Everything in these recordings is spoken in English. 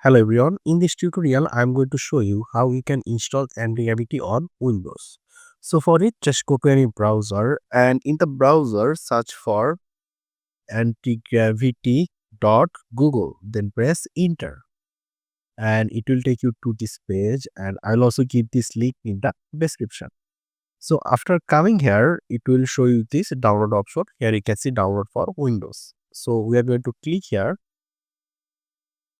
Hello everyone, in this tutorial I am going to show you how you can install Antigravity on Windows. So for it, just go to any browser and in the browser search for antigravity.google, then press enter and it will take you to this page, and I'll also keep this link in the description. So after coming here, it will show you this download option. Here you can see download for Windows. So we are going to click here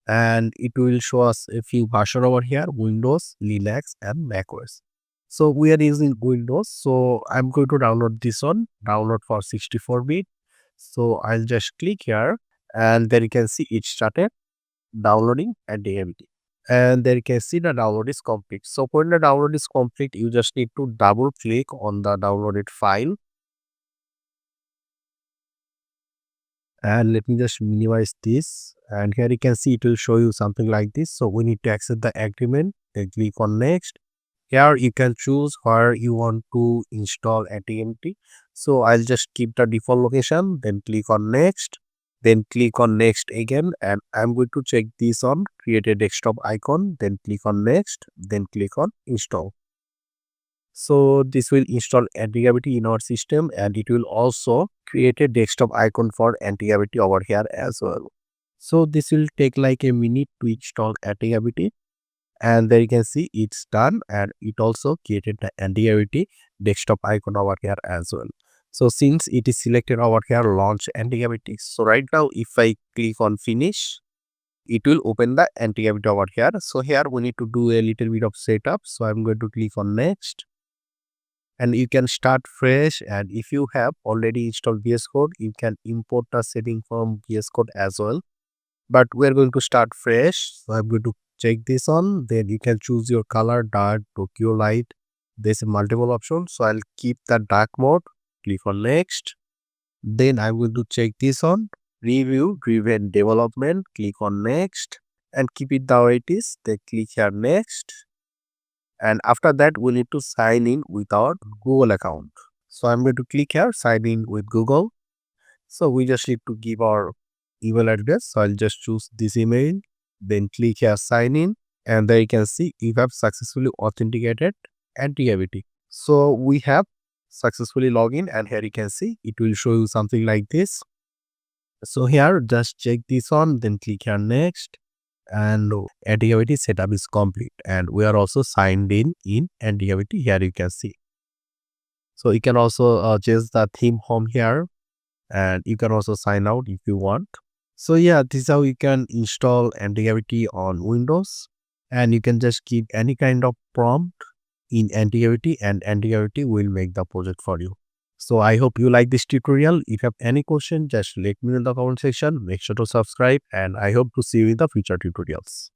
and it will show us a few version over here: Windows, Linux and macOS. So we are using Windows, so I'm going to download this one, download for 64-bit. So I'll just click here and then you can see it started downloading at DMT, and there you can see the download is complete. So when the download is complete, you just need to double click on the downloaded file, and let me just minimize this, and here you can see it will show you something like this. So we need to accept the agreement, then click on next. Here you can choose where you want to install ATMT. So I'll just keep the default location, then click on next, then click on next again, and I'm going to check this on create a desktop icon, then click on next, then click on install. So this will install Antigravity in our system, and it will also create a desktop icon for Antigravity over here as well. So this will take like a minute to install Antigravity, and there you can see it's done, and it also created the Antigravity desktop icon over here as well. So since it is selected over here, launch Antigravity. So right now if I click on finish, it will open the Antigravity over here. So here we need to do a little bit of setup. So I'm going to click on next, and you can start fresh. And if you have already installed VS Code, you can import the setting from VS Code as well, but we're going to start fresh. So I'm going to check this on, then you can choose your color: dark, Tokyo light. There's multiple options, so I'll keep the dark mode, click on next. Then I'm going to check this on, review driven development, click on next and keep it the way it is, then click here next. And after that we need to sign in with our Google account. So I'm going to click here sign in with Google. So we just need to give our email address. So I'll just choose this email, then click here sign in, and there you can see you have successfully authenticated Antigravity. So we have successfully logged in, and here you can see it will show you something like this. So here just check this on, then click here next, and Antigravity setup is complete, and we are also signed in Antigravity. Here you can see. So you can also change the theme home here, and you can also sign out if you want. So yeah, this is how you can install Antigravity on Windows, and you can just keep any kind of prompt in Antigravity and Antigravity will make the project for you. So I hope you like this tutorial. If you have any question, just let me know in the comment section. Make sure to subscribe, and I hope to see you in the future tutorials.